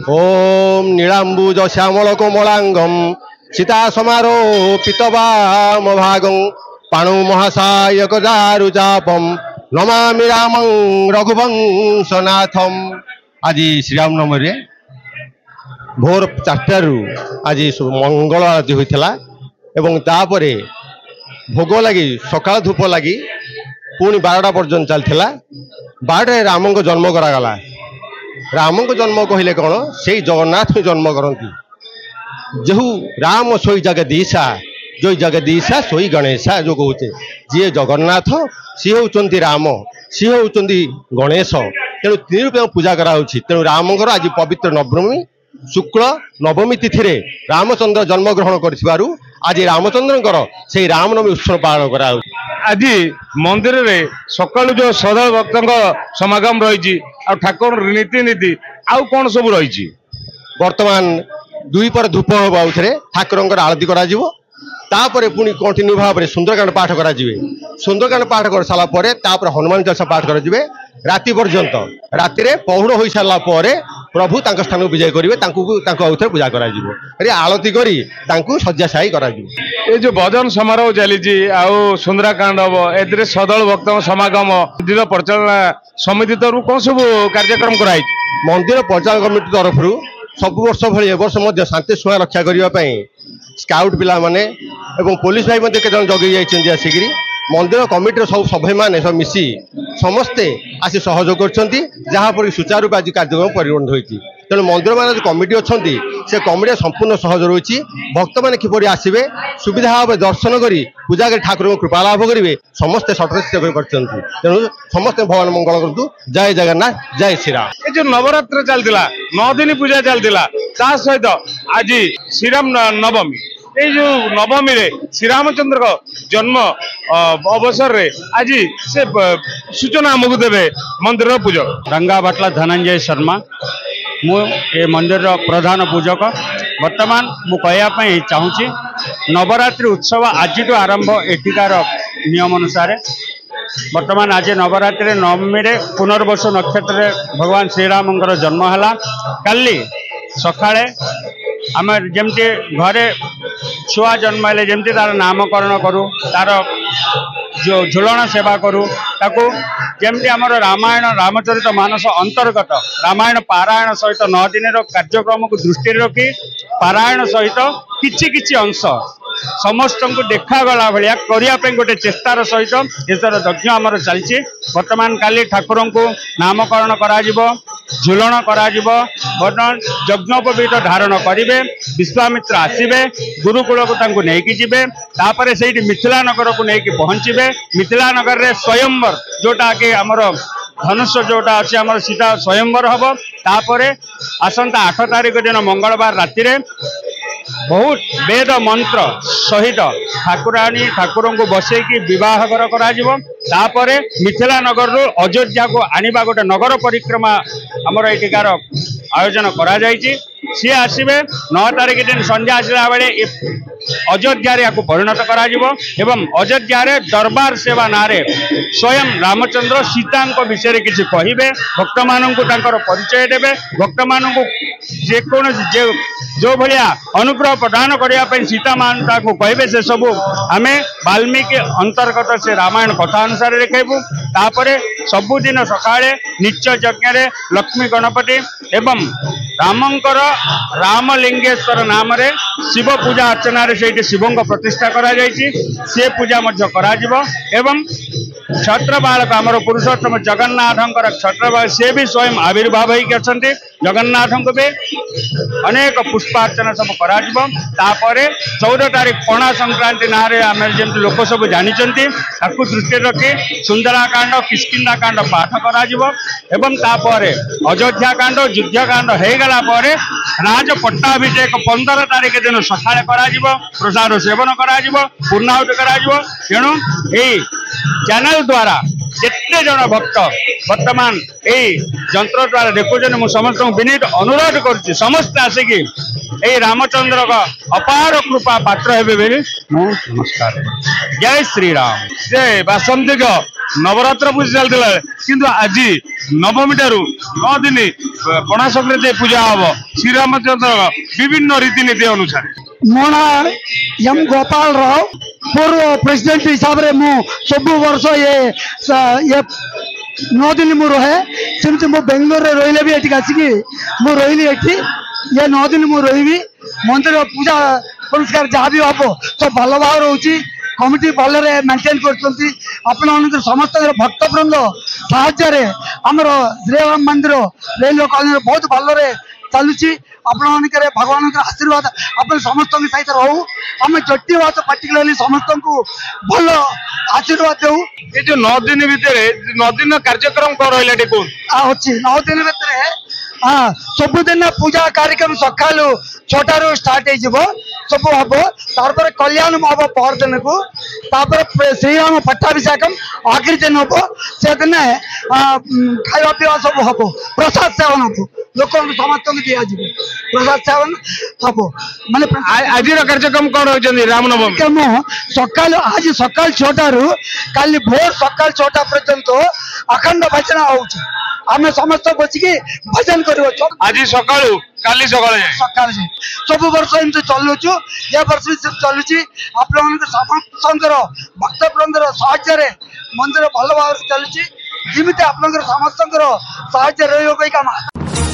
ओम नीलांबुज श्यामल कोमलांगम सीता समारो पितवाम भागं पाणु महासायक दारुचापम नमामि रामं रघुवंशनाथम। आज श्रीराम नवमी भोर 4टारू आज मंगल आरती होता एवं तापर भोग लगी सकाल धूप लगी पुणी 12टा पर्यंत चलता 12टारे राम को जन्म करागला। राम को जन्म कहले कौन से जगन्नाथ जन्म करती जो राम सोई जगदीशा जो जगदीशा सोई गणेशा जो कहते जी जगन्नाथ सी होती राम सी होती गणेश तेणु तीन रूप पूजा कराऊँ। तेणु रामकर आज पवित्र नवमी शुक्ल नवमी तिथि रामचंद्र जन्म ग्रहण कर आज रामचंद्रकर से रामनवमी उत्सव पालन कराऊ। आज मंदिर में सकाल जो श्रद्धा भक्त समागम रही ठाकुर रीतिनीति आउ कौन सब रही वर्तमान 2 पर धूप हम आउे ठाकुर आरती कर पुणी कंटिन्यू भाव में सुंदरकांड पाठ करें। सुंदरकांड पाठ कर सारापर हनुमान चालीसा पाठ करेंगे राति पर्यंत। राति पहुड़ हो सारा प्रभु स्थान विजय करेंगे आउे पूजा कर आलती कर शଯ୍याशायी कर जो भजन समारोह चली आउ सुंदरकांड हम ए श्रद्धा भक्त समागम मंदिर परिचालना समिति तरफ कौन सब कार्यक्रम कराई मंदिर परिचालन कमिटी तरफ सब वर्ष भली ए वर्ष शांति सुहा रक्षा करने स्काउट पिला माने एवं पुलिस भाई मध्य केतन जगै जाइछन्ती आसिक मंदिर कमिटी सब सभ्य मैंने सब मिसी समस्ते आसी सहयोग करछन्ती जहाँपर सुचारू आज कार्यक्रम परिगणित होती। तेणु मंदिर मान जो कमिटी अच्छा से कमिटी संपूर्ण सहयोग रही भक्त मैंने किपरि आसबे सुविधा भाव दर्शन कर पूजा कर ठाकुर कृपा लाभ करेंगे समस्ते सतर्क कर। तेणु समस्ते भगवान मंगल करतु। जय जगन्नाथ जय श्रीराम। ये जो नवरात्र चलता 9 दिन पूजा चलता सहित आज श्रीराम नवमी ये जो नवमी रे श्रीरामचंद्र का जन्म अवसर रे आज से सूचना आमको देवे मंदिर पूजक रंगा बाटला धनंजय शर्मा मु ए मंदिर प्रधान पूजक। वर्तमान मु कहवाई चाहूँगी नवरात्रि उत्सव आज आरंभ एठिकार नियम अनुसार वर्तमान आज नवरात्रि नवमी रे पुनर्वसु नक्षत्र भगवान श्रीरामंकर जन्म है। काली सकाळे आम जमती घरे छुआ जन्म है जमती तार नामकरण करूँ तार जो झुलण सेवा करूँ ताकू जमती आमर रामायण रामचरित मानस अंतर्गत रामायण पारायण सहित 9 दिन कार्यक्रम को दृष्टि रखी पारायण सहित किछि किछि अंश समस्त को देखागला भाया करने गोटे चेष्टार सहित एसर यज्ञ आमर चलती। वर्तमान काली ठाकुर को नामकरण करा झुलण करा वर्तमान यज्ञोपवीत धारण करेंगे विश्वामित्र आसवे गुरुकुल को लेकिन जीवे तापर से मिथिला नगर को लेकिन पहुँचे मिथिला नगर में स्वयंवर जोटा कि आमर धनुष जोटा अच्छे आम सीता स्वयंवर हम तापर आसंता 8 तारिख दिन मंगलवार राति बहुत वेद मंत्र सहित ठाकुराणी ठाकुर को बसैकी बहाघर कर मिथिला नगर रु अयोध्या को आनिबा गोटे नगर परिक्रमा आमर एटिकार आयोजन करा जायछि। सी आसवे 9 तारिख दिन संध्या आसला बेले अयोध्या या परिणत करा एवं अयोध्या दरबार सेवा ना स्वयं रामचंद्र सीता विषय किसी कहे भक्त मान परिचय देवे भक्त मान जेकोसी जो भाया अनुग्रह प्रदान करने सीता मान कहे से सब आम वाल्मीकि अंतर्गत से रामायण कथा अनुसार देखू तापर सबुदिन सकाळे नित्य यज्ञ लक्ष्मी गणपति एवं रामंकर रामलिंगेश्वर नाम शिव पूजा अर्चना से शिव प्रतिष्ठा करा सी पूजा करा एवं क्षत्र बालक आमर पुरुषोत्तम जगन्नाथ क्षत्र सी भी स्वयं आविर्भाव होती जगन्नाथ को भी अनेक पुष्पार्चना सब करा 14 तारिख पणा संक्रांति ना आम जमी लोक सब जानते दृष्टि रखी सुंदराकांड किष्किंधा कांड पाठ करा एवं तापर अयोध्या कांड युद्ध कांड होगला राज पट्टाभिषेक 15 तारिख दिन सकाळे करा प्रसाद सेवन करा पूर्णाहुति करा तेणु यही चैनल द्वारा जिते जन भक्त वर्तमान यही जंत्र द्वारा देखुन मुझे समस्त विनीत अनुरोध करुच्ची समस्त आसिकी यही रामचंद्र का अपार कृपा पात्र हेबे नमस्कार। जय श्रीराम। जय वासंतिक नवरात्र पूजा चलता किंतु आज नवमी ठारू 9 दिन पणा संक्रांति पूजा हम श्रीरामचंद्र विभिन्न रीतिनीति अनुसार मो ना एम गोपाल राव पूर्व प्रेसिडेंट हिसाब से मु सब वर्ष ये 9 दिन मु रहे सेमती मु बेंगलोर रही भी ये आसिकी मु रही ये 9 दिन मु रही मंदिर पूजा पुरस्कार जहाँ भी हम सब भल भाव रोचे कमिटी भल मेंटेन कर समस्त भक्तवृंद साहाय्य आमर श्रीराम मंदिर रेलवे कॉलोनी बहुत भल चलुची आपण भगवान आशीर्वाद आप समस्त सहित रहू आम जटिवाद पर्टिकुलरली समस्त को भल आशीर्वाद देऊ। ये जो 9 दिन भितर 9 दिन कार्यक्रम कौन रही अच्छी 9 दिन भितर हाँ सबुदिन पूजा कार्यक्रम सका 6 स्टार्ट हो सब हम तार कल्याण हम पर दिन को श्रीराम पट्टाभिषेकम आखिरी दिन हम से दिन खावा पीवा सब हम प्रसाद सेवन हम लोक समस्त दिज्व प्रसाद सेवन हम माने आज कार्यक्रम कौन रही रामनवमी सका आज सका 6 काली भोर सका 6 पर्यंत अखंड भजन हो आम समस्त बचिकी भजन कर आज सका काली सका सब वर्ष एमती चलुचु ये वर्ष भी चलुची आप समस्त भक्तवृंद साहाय्य मंदिर भल भाव चलुची जमी आप समस्त साहाय्य रही